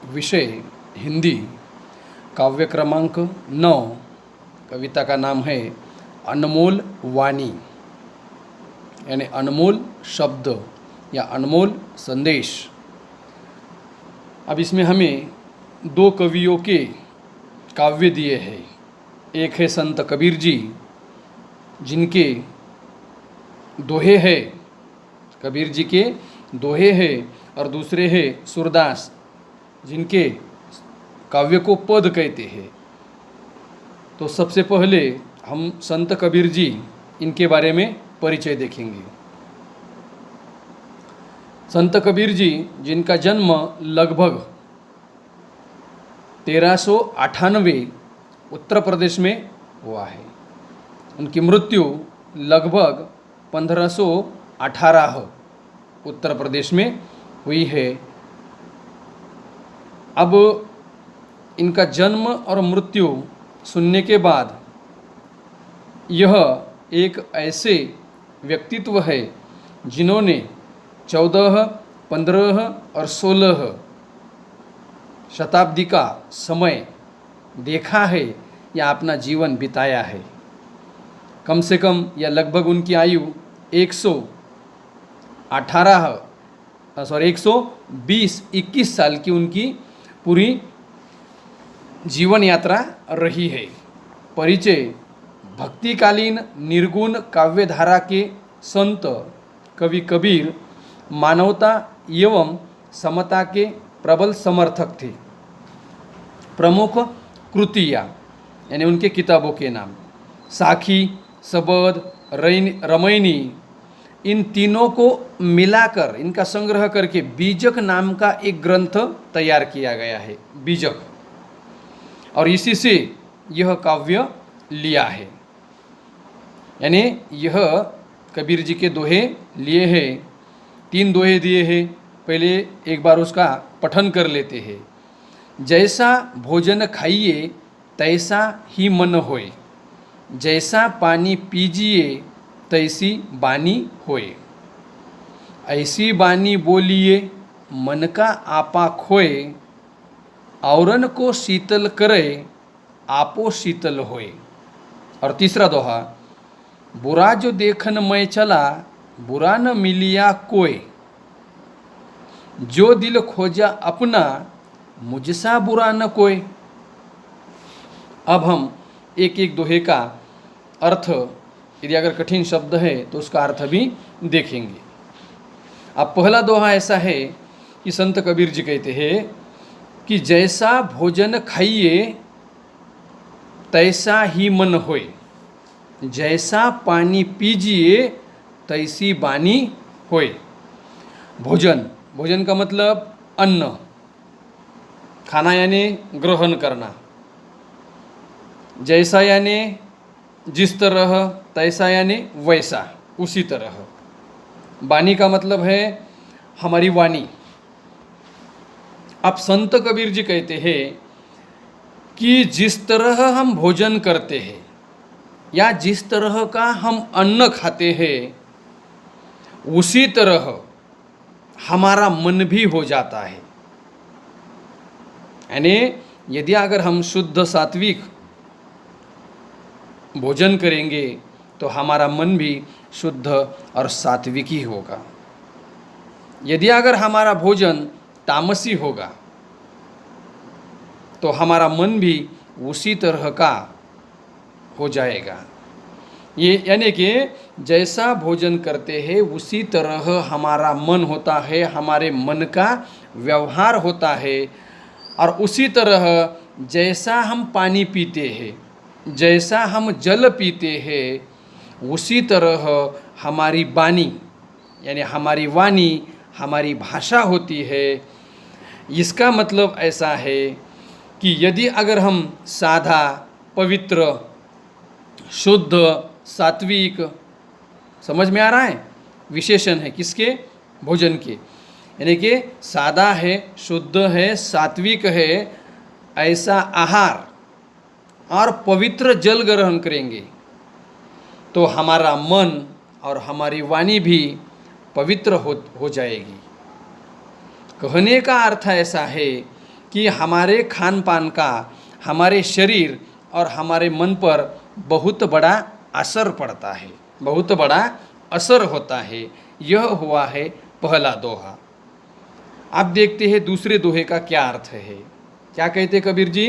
विषय हिंदी, काव्य क्रमांक 9। कविता का नाम है अनमोल वाणी, यानी अनमोल शब्द या अनमोल संदेश। अब इसमें हमें दो कवियों के काव्य दिए हैं। एक है संत कबीर जी, जिनके दोहे हैं, कबीर जी के दोहे हैं, और दूसरे हैं सूरदास, जिनके काव्य को पद कहते हैं। तो सबसे पहले हम संत कबीर जी, इनके बारे में परिचय देखेंगे। संत कबीर जी, जिनका जन्म लगभग 1398 उत्तर प्रदेश में हुआ है, उनकी मृत्यु लगभग 1518 उत्तर प्रदेश में हुई है। अब इनका जन्म और मृत्यु सुनने के बाद यह एक ऐसे व्यक्तित्व है जिन्होंने 14, 15 और 16 शताब्दी का समय देखा है या अपना जीवन बिताया है। कम से कम या लगभग उनकी आयु 121 साल की उनकी पूरी जीवन यात्रा रही है। परिचय भक्तिकालीन निर्गुण काव्यधारा के संत कवि कबीर मानवता एवं समता के प्रबल समर्थक थे। प्रमुख कृतियाँ यानी उनके किताबों के नाम साखी, सबद, रमैनी, इन तीनों को मिलाकर इनका संग्रह करके बीजक नाम का एक ग्रंथ तैयार किया गया है, बीजक, और इसी से यह काव्य लिया है। यानी यह कबीर जी के दोहे लिए हैं। 3 दोहे दिए हैं। पहले एक बार उसका पठन कर लेते हैं। जैसा भोजन खाइए तैसा ही मन होए, जैसा पानी पीजिए तैसी बानी होए, ऐसी बानी बोलिए मन का आपा खोए, औरन को शीतल करे आपो शीतल होए। और तीसरा दोहा, बुरा जो देखन मैं चला बुरा न मिलिया कोय, जो दिल खोजा अपना मुझसा बुरा न कोय। अब हम एक एक दोहे का अर्थ, यदि अगर कठिन शब्द है तो उसका अर्थ भी देखेंगे। अब पहला दोहा ऐसा है कि संत कबीर जी कहते हैं कि जैसा भोजन खाइए तैसा ही मन होए, जैसा पानी पीजिए तैसी बानी होए। भोजन का मतलब अन्न, खाना यानी ग्रहण करना। जैसा यानी जिस तरह, तैसा यानी वैसा, उसी तरह। बानी का मतलब है हमारी वाणी। अब संत कबीर जी कहते हैं कि जिस तरह हम भोजन करते हैं या जिस तरह का हम अन्न खाते हैं, उसी तरह हमारा मन भी हो जाता है। यानी यदि अगर हम शुद्ध सात्विक भोजन करेंगे तो हमारा मन भी शुद्ध और सात्विक ही होगा। यदि अगर हमारा भोजन तामसी होगा तो हमारा मन भी उसी तरह का हो जाएगा। ये यानी कि जैसा भोजन करते हैं उसी तरह हमारा मन होता है, हमारे मन का व्यवहार होता है। और उसी तरह जैसा हम पानी पीते हैं, जैसा हम जल पीते हैं, उसी तरह हमारी बानी यानी हमारी वाणी, हमारी भाषा होती है। इसका मतलब ऐसा है कि यदि अगर हम साधा, पवित्र, शुद्ध, सात्विक, समझ में आ रहा है? विशेषण है किसके? भोजन के। यानी कि सादा है, शुद्ध है, सात्विक है, ऐसा आहार और पवित्र जल ग्रहण करेंगे तो हमारा मन और हमारी वाणी भी पवित्र हो जाएगी। कहने का अर्थ ऐसा है कि हमारे खान पान का हमारे शरीर और हमारे मन पर बहुत बड़ा असर पड़ता है, बहुत बड़ा असर होता है। यह हुआ है पहला दोहा। आप देखते हैं दूसरे दोहे का क्या अर्थ है। क्या कहते कबीर जी?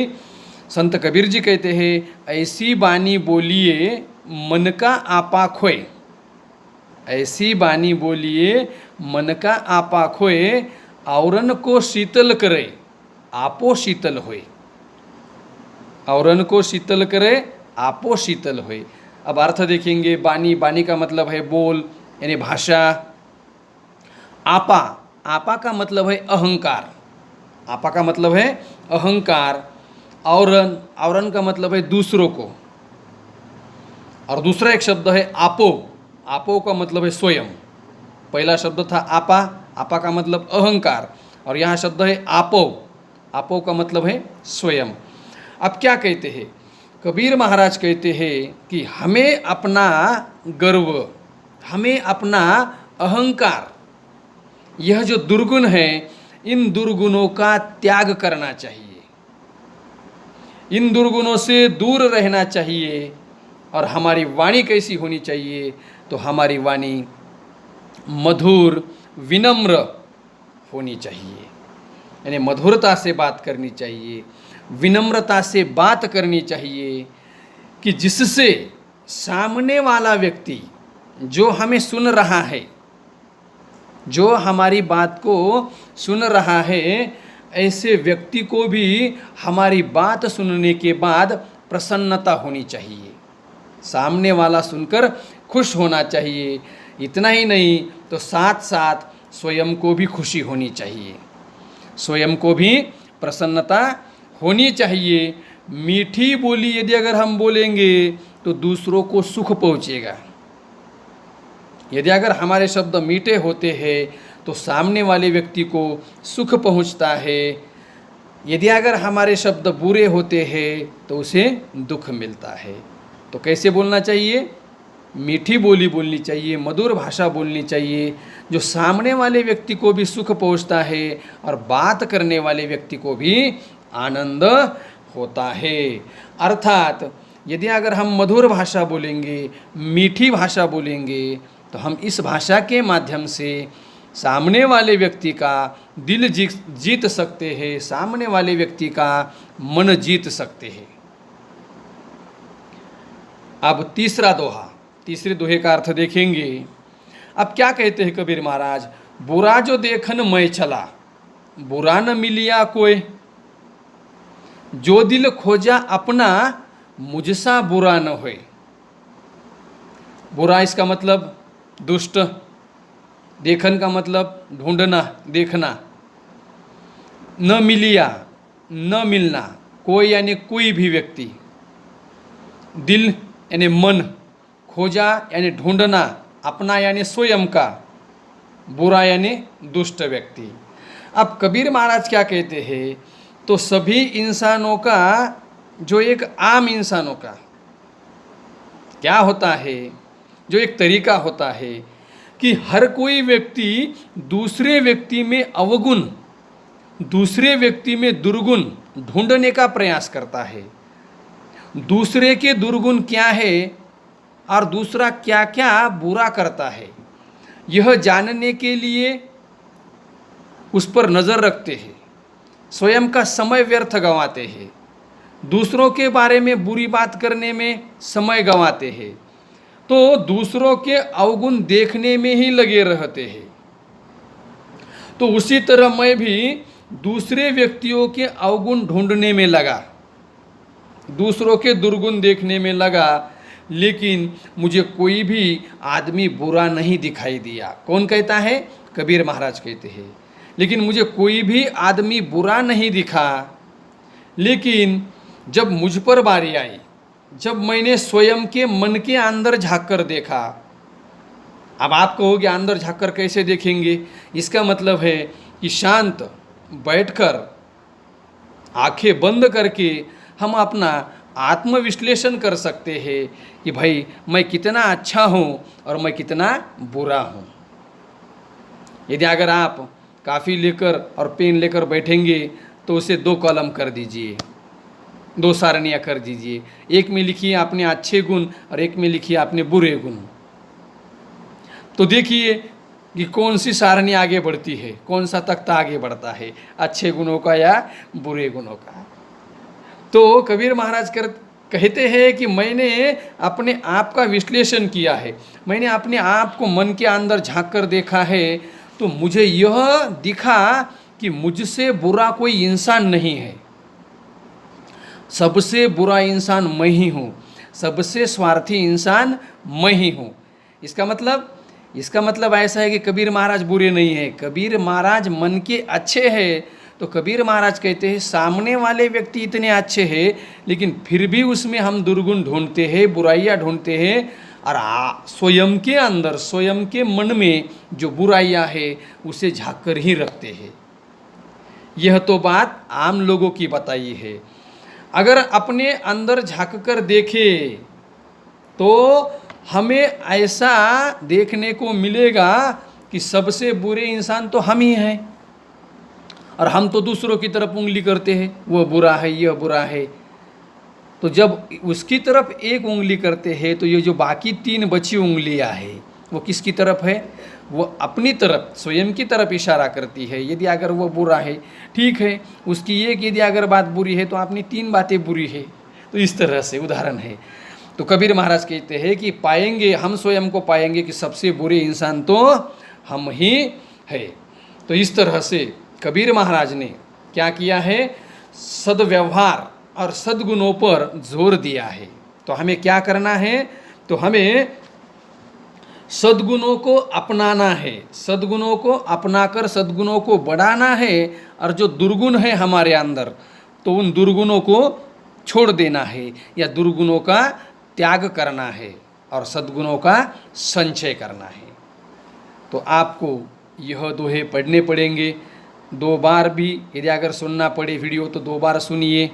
संत कबीर जी कहते हैं, ऐसी बानी बोलिए मन का आपा खोए। ऐसी बानी बोलिए मन का आपा खोए, औरन को शीतल करे आपो शीतल होए। औरन को शीतल करे आपो शीतल होए। अब अर्थ देखेंगे। बानी, बानी का मतलब है बोल यानी भाषा। आपा, आपा का मतलब है अहंकार। आपा का मतलब है अहंकार। औरन, औरन का मतलब है दूसरों को। और दूसरा एक शब्द है आपो। आपो का मतलब है स्वयं। पहला शब्द था आपा, आपा का मतलब अहंकार, और यहाँ शब्द है आपो। आपो का मतलब है स्वयं। अब क्या कहते हैं कबीर महाराज? कहते हैं कि हमें अपना गर्व, हमें अपना अहंकार, यह जो दुर्गुण है, इन दुर्गुणों का त्याग करना चाहिए, इन दुर्गुणों से दूर रहना चाहिए। और हमारी वाणी कैसी होनी चाहिए? तो हमारी वाणी मधुर, विनम्र होनी चाहिए, यानी मधुरता से बात करनी चाहिए, विनम्रता से बात करनी चाहिए, कि जिससे सामने वाला व्यक्ति जो हमें सुन रहा है, जो हमारी बात को सुन रहा है, ऐसे व्यक्ति को भी हमारी बात सुनने के बाद प्रसन्नता होनी चाहिए, सामने वाला सुनकर खुश होना चाहिए। इतना ही नहीं तो साथ साथ स्वयं को भी खुशी होनी चाहिए, स्वयं को भी प्रसन्नता होनी चाहिए। मीठी बोली यदि अगर हम बोलेंगे तो दूसरों को सुख पहुँचेगा। यदि अगर हमारे शब्द मीठे होते हैं तो सामने वाले व्यक्ति को सुख पहुँचता है। यदि अगर हमारे शब्द बुरे होते हैं तो उसे दुख मिलता है। तो कैसे बोलना चाहिए? मीठी बोली बोलनी चाहिए, मधुर भाषा बोलनी चाहिए, जो सामने वाले व्यक्ति को भी सुख पहुँचता है और बात करने वाले व्यक्ति को भी आनंद होता है। अर्थात यदि अगर हम मधुर भाषा बोलेंगे, मीठी भाषा बोलेंगे, तो हम इस भाषा के माध्यम से सामने वाले व्यक्ति का दिल जीत सकते हैं, सामने वाले व्यक्ति का मन जीत सकते हैं। अब तीसरा दोहा, तीसरे दोहे का अर्थ देखेंगे। अब क्या कहते हैं कबीर महाराज? बुरा जो देखन मैं चला, बुरा न मिलिया कोई, जो दिल खोजा अपना मुझसा बुरा न होए। बुरा इसका मतलब दुष्ट, देखन का मतलब ढूंढना, देखना, न मिलिया, न मिलना, कोई यानी कोई भी व्यक्ति, दिल यानी मन, खोजा यानी ढूंढना, अपना यानी स्वयं का, बुरा यानी दुष्ट व्यक्ति। अब कबीर महाराज क्या कहते हैं? तो सभी इंसानों का, जो एक आम इंसानों का क्या होता है, जो एक तरीका होता है कि हर कोई व्यक्ति दूसरे व्यक्ति में अवगुण, दूसरे व्यक्ति में दुर्गुण ढूंढने का प्रयास करता है। दूसरे के दुर्गुण क्या है और दूसरा क्या क्या बुरा करता है, यह जानने के लिए उस पर नज़र रखते हैं, स्वयं का समय व्यर्थ गंवाते हैं, दूसरों के बारे में बुरी बात करने में समय गंवाते हैं, तो दूसरों के अवगुण देखने में ही लगे रहते हैं। तो उसी तरह मैं भी दूसरे व्यक्तियों के अवगुण ढूंढने में लगा, दूसरों के दुर्गुण देखने में लगा, लेकिन मुझे कोई भी आदमी बुरा नहीं दिखाई दिया। कौन कहता है? कबीर महाराज कहते हैं। लेकिन मुझे कोई भी आदमी बुरा नहीं दिखा। लेकिन जब मुझ पर बारी आई, जब मैंने स्वयं के मन के अंदर झाँक कर देखा। अब आप कहोगे अंदर झाँक कर कैसे देखेंगे? इसका मतलब है कि शांत बैठकर आंखें बंद करके हम अपना आत्मविश्लेषण कर सकते हैं कि भाई मैं कितना अच्छा हूँ और मैं कितना बुरा हूँ। यदि अगर आप काफ़ी लेकर और पेन लेकर बैठेंगे तो उसे 2 कॉलम कर दीजिए, 2 सारणियाँ कर दीजिए। एक में लिखिए आपने अच्छे गुण और एक में लिखिए आपने बुरे गुण। तो देखिए कि कौन सी सारणी आगे बढ़ती है, कौन सा तख्ता आगे बढ़ता है, अच्छे गुणों का या बुरे गुणों का। तो कबीर महाराज कहते हैं कि मैंने अपने आप का विश्लेषण किया है, मैंने अपने आप को मन के अंदर झांक कर देखा है, तो मुझे यह दिखा कि मुझसे बुरा कोई इंसान नहीं है। सबसे बुरा इंसान मैं ही हूँ, सबसे स्वार्थी इंसान मैं ही हूँ। इसका मतलब ऐसा है कि कबीर महाराज बुरे नहीं हैं, कबीर महाराज मन के अच्छे हैं। तो कबीर महाराज कहते हैं सामने वाले व्यक्ति इतने अच्छे हैं, लेकिन फिर भी उसमें हम दुर्गुण ढूंढते हैं, बुराइयाँ ढूंढते हैं, और स्वयं के अंदर, स्वयं के मन में जो बुराइयाँ है उसे झाँक कर ही रखते हैं। यह तो बात आम लोगों की बताई है। अगर अपने अंदर झाँक कर देखें तो हमें ऐसा देखने को मिलेगा कि सबसे बुरे इंसान तो हम ही हैं, और हम तो दूसरों की तरफ उंगली करते हैं, वह बुरा है, यह बुरा है। तो जब उसकी तरफ एक उंगली करते हैं तो ये जो बाकी 3 बची उंगलियां हैं वो किसकी तरफ है? वो अपनी तरफ, स्वयं की तरफ इशारा करती है। यदि अगर वो बुरा है, ठीक है, उसकी एक यदि अगर बात बुरी है तो अपनी 3 बातें बुरी है। तो इस तरह से उदाहरण है। तो कबीर महाराज कहते हैं कि पाएंगे, हम स्वयं को पाएंगे कि सबसे बुरे इंसान तो हम ही है। तो इस तरह से कबीर महाराज ने क्या किया है? सद्व्यवहार और सद्गुणों पर जोर दिया है। तो हमें क्या करना है? तो हमें सद्गुणों को अपनाना है, सद्गुणों को अपनाकर सद्गुणों को बढ़ाना है, और जो दुर्गुण है हमारे अंदर तो उन दुर्गुणों को छोड़ देना है या दुर्गुणों का त्याग करना है और सद्गुणों का संचय करना है। तो आपको यह दोहे पढ़ने पड़ेंगे 2 बार भी, यदि अगर सुनना पड़े वीडियो तो 2 बार सुनिए,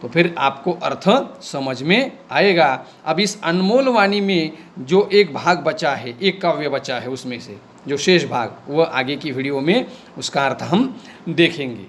तो फिर आपको अर्थ समझ में आएगा। अब इस अनमोल वाणी में जो एक भाग बचा है, एक काव्य बचा है, उसमें से जो शेष भाग वह आगे की वीडियो में उसका अर्थ हम देखेंगे।